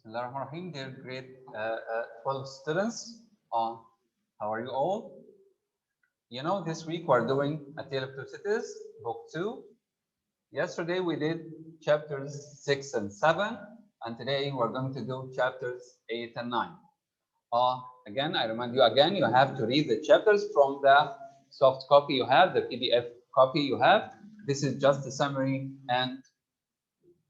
Bismillahirrahmanirrahim, dear grade 12 students. How are you all? You know, this week we're doing A Tale of Two Cities, Book 2. Yesterday we did chapters 6 and 7, and today we're going to do chapters 8 and 9. Again, I remind you again, you have to read the chapters from the soft copy you have, the PDF copy you have. This is just a summary and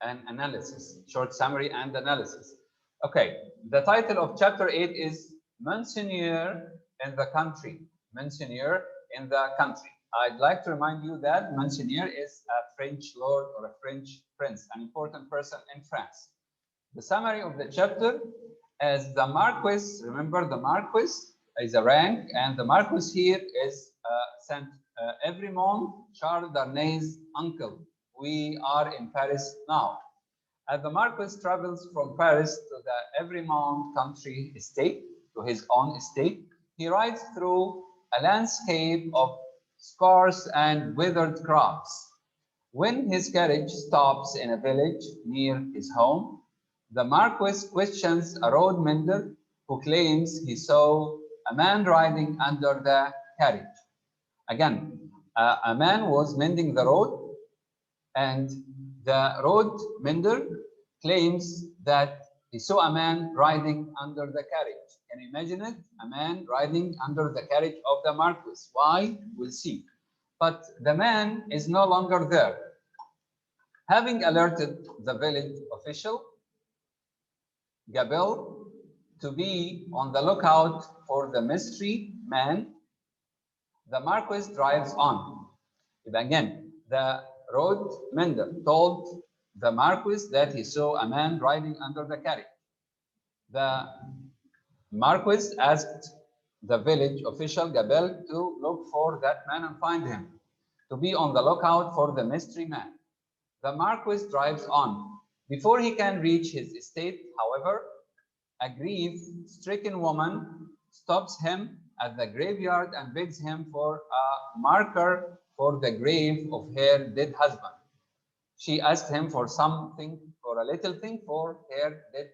an analysis, short summary and analysis. Okay, the title of chapter 8 is Monseigneur in the Country. Monseigneur in the Country. I'd like to remind you that Monseigneur is a French lord or a French prince, an important person in France. The summary of the chapter is the Marquis. Remember, the Marquis is a rank, and the Marquis here is Saint Evremond, Charles Darnay's uncle. We are in Paris now. As the Marquis travels from Paris to the Evremond country estate, to his own estate, he rides through a landscape of scarce and withered crops. When his carriage stops in a village near his home, the Marquis questions a road mender who claims he saw a man riding under the carriage. Again, a man was mending the road, and the road mender claims that he saw a man riding under the carriage. Can you imagine it? A man riding under the carriage of the Marquis. Why? We'll see. But the man is no longer there. Having alerted the village official, Gabel, to be on the lookout for the mystery man, the Marquis drives on. Again, the road mender told the Marquis that he saw a man riding under the carriage. The Marquis asked the village official Gabel to look for that man and find him, to be on the lookout for the mystery man. The Marquis drives on. Before he can reach his estate, however, a grief-stricken woman stops him at the graveyard and begs him for a marker for the grave of her dead husband. She asked him for something, for a little thing for her dead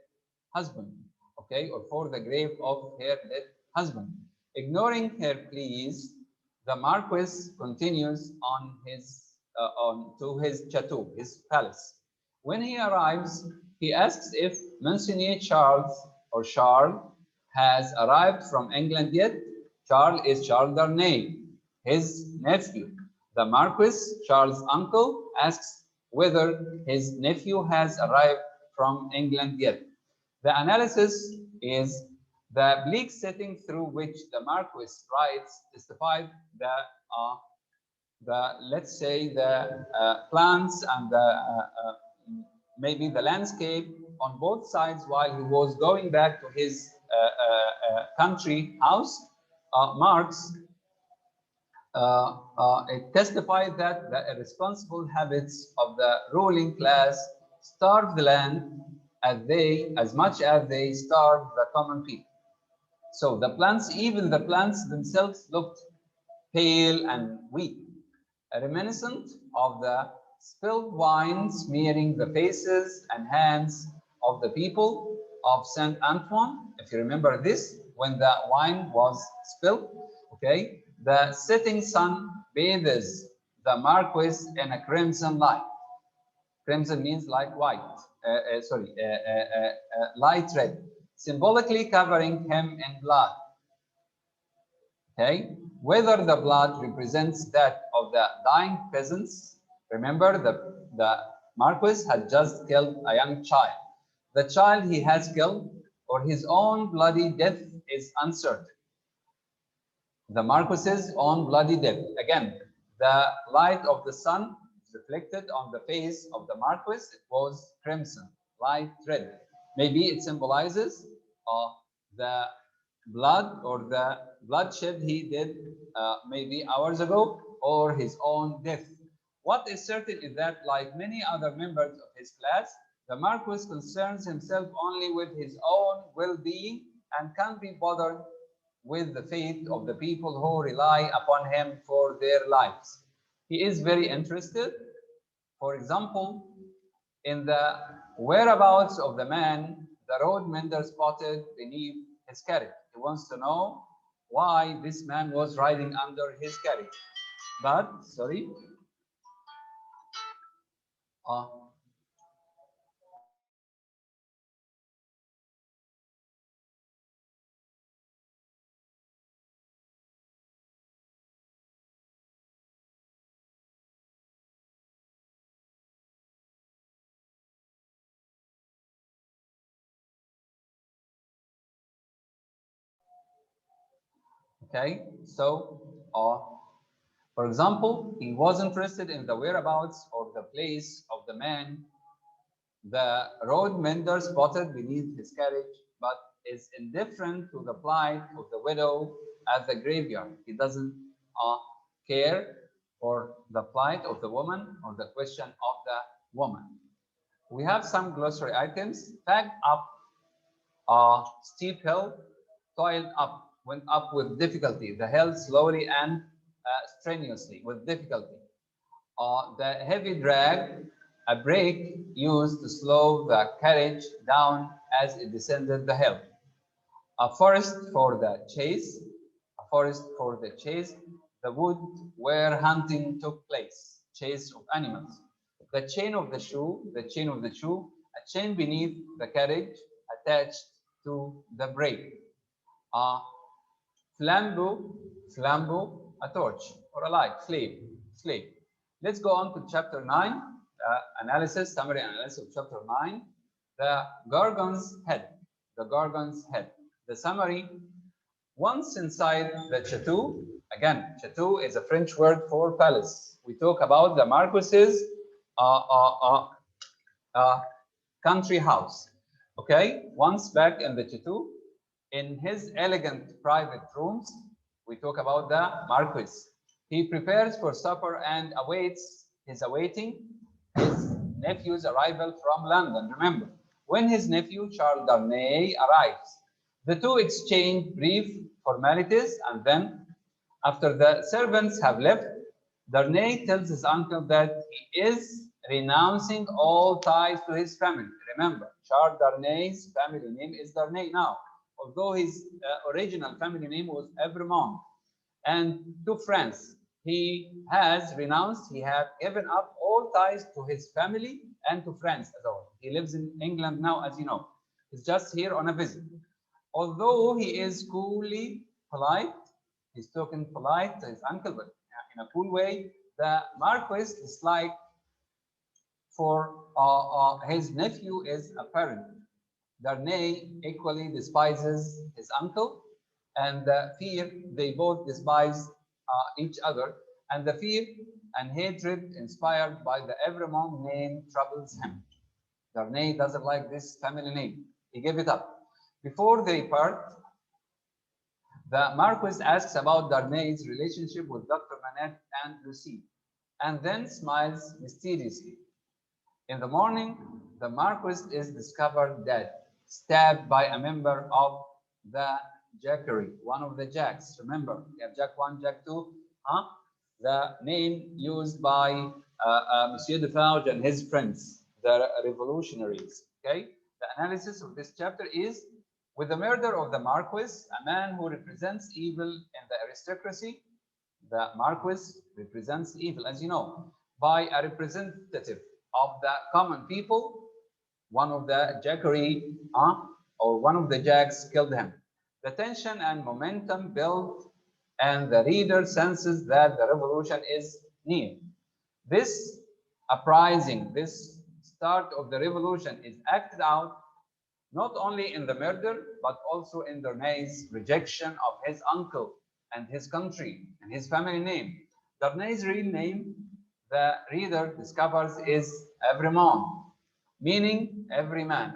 husband, okay, or for the grave of her dead husband. Ignoring her pleas, the Marquis continues on to his chateau, his palace. When he arrives, he asks if Monseigneur Charles has arrived from England yet. Charles is Charles Darnay, his nephew. The Marquis, Charles' uncle, asks whether his nephew has arrived from England yet. The analysis is the bleak setting through which the Marquis rides testified the let's say the plants and maybe the landscape on both sides while he was going back to his country house marks it testified that the irresponsible habits of the ruling class starved the land as much as they starved the common people. So the plants, even the plants themselves, looked pale and weak, reminiscent of the spilled wine smearing the faces and hands of the people of Saint Antoine. If you remember this, when the wine was spilled, okay, the setting sun bathes the Marquis in a crimson light. Crimson means like white, light red, symbolically covering him in blood. Okay, whether the blood represents that of the dying peasants. Remember, the Marquis had just killed a young child. The child he has killed or his own bloody death is uncertain. The Marquis's own bloody death. Again, the light of the sun reflected on the face of the Marquis. It was crimson, light red. Maybe it symbolizes the blood or the bloodshed he did maybe hours ago, or his own death. What is certain is that, like many other members of his class, the Marquis concerns himself only with his own well-being and can't be bothered with the fate of the people who rely upon him for their lives. He is very interested, for example, in the whereabouts of the man the road mender spotted beneath his carriage. He wants to know why this man was riding under his carriage. But, sorry, uh, okay, so, for example, he was interested in the whereabouts or the place of the man the road mender spotted beneath his carriage, but is indifferent to the plight of the widow at the graveyard. He doesn't care for the plight of the woman or the question of the woman. We have some glossary items. Tagged up, steep hill, toiled up, went up with difficulty. The hill slowly and strenuously with difficulty. The heavy drag, a brake used to slow the carriage down as it descended the hill. A forest for the chase, the wood where hunting took place, chase of animals. The chain of the shoe, a chain beneath the carriage attached to the brake. Flambeau, a torch or a light, slave. Let's go on to chapter 9, summary analysis of chapter 9, the Gorgon's head. The summary, once inside the chateau, again, chateau is a French word for palace. We talk about the Marquis's country house. Okay, once back in the chateau, in his elegant private rooms, we talk about the Marquis. He prepares for supper and awaiting his nephew's arrival from London. Remember, when his nephew Charles Darnay arrives, the two exchange brief formalities, and then, after the servants have left, Darnay tells his uncle that he is renouncing all ties to his family. Remember, Charles Darnay's family name is Darnay now, although his original family name was Evremont. And to France, he has renounced, he had given up all ties to his family and to France as well. He lives in England now, as you know. He's just here on a visit. Although he is coolly polite, he's talking polite to his uncle, but in a cool way, the Marquis dislike for his nephew is apparent. Darnay equally despises his uncle, and the fear, they both despise each other, and the fear and hatred inspired by the Evremont name troubles him. Darnay doesn't like this family name. He gave it up. Before they part, the Marquis asks about Darnay's relationship with Dr. Manette and Lucy, and then smiles mysteriously. In the morning, the Marquis is discovered dead, stabbed by a member of the Jackery, one of the Jacks. Remember, we have Jack 1, Jack 2, the name used by Monsieur Defarge and his friends, the revolutionaries. Okay, the analysis of this chapter is, with the murder of the Marquis, a man who represents evil in the aristocracy, the Marquis represents evil, as you know, by a representative of the common people, one of the Jackery or one of the Jacks killed him. The tension and momentum build, and the reader senses that the revolution is near. This uprising, this start of the revolution is acted out not only in the murder, but also in Darnay's rejection of his uncle and his country and his family name. Darnay's real name, the reader discovers, is Evremont, meaning every man.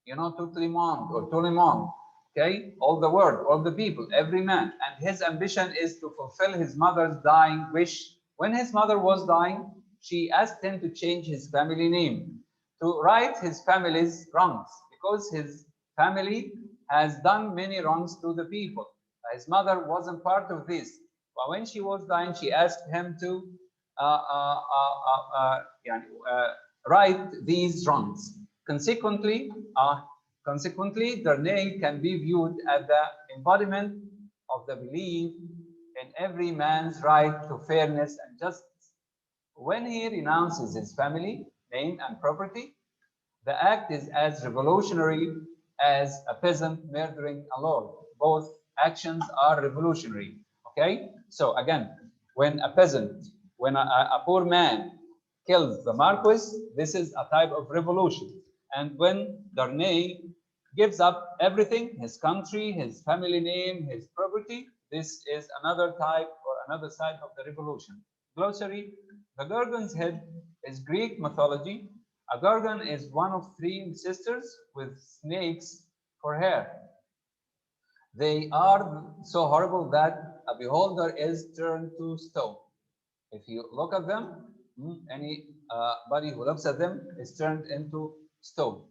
You know, tout le monde or tout le monde. Okay, all the world, all the people, every man. And his ambition is to fulfill his mother's dying wish. When his mother was dying, she asked him to change his family name, to right his family's wrongs, because his family has done many wrongs to the people. His mother wasn't part of this. But when she was dying, she asked him to right these wrongs. Consequently, Consequently, their name can be viewed as the embodiment of the belief in every man's right to fairness and justice. When he renounces his family, name, and property, the act is as revolutionary as a peasant murdering a lord. Both actions are revolutionary. Okay? So again, when a peasant, when a poor man kills the marquis, this is a type of revolution. And when Darnay gives up everything, his country, his family name, his property, this is another type or another side of the revolution. Glossary: the Gorgon's head is Greek mythology. A Gorgon is one of three sisters with snakes for hair. They are so horrible that a beholder is turned to stone. If you look at them, anybody who looks at them is turned into stone.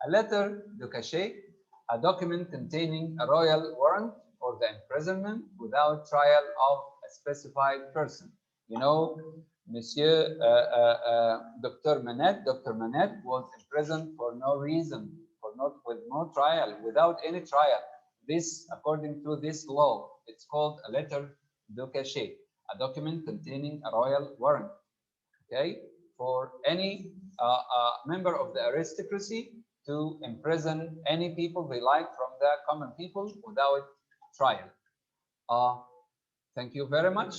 A letter de cachet, a document containing a royal warrant for the imprisonment without trial of a specified person. You know, Monsieur Dr. Manette was imprisoned for no reason, with no trial, without any trial. This, according to this law, it's called a letter de cachet, a document containing a royal warrant, okay, for any member of the aristocracy to imprison any people they like from the common people without trial. Thank you very much.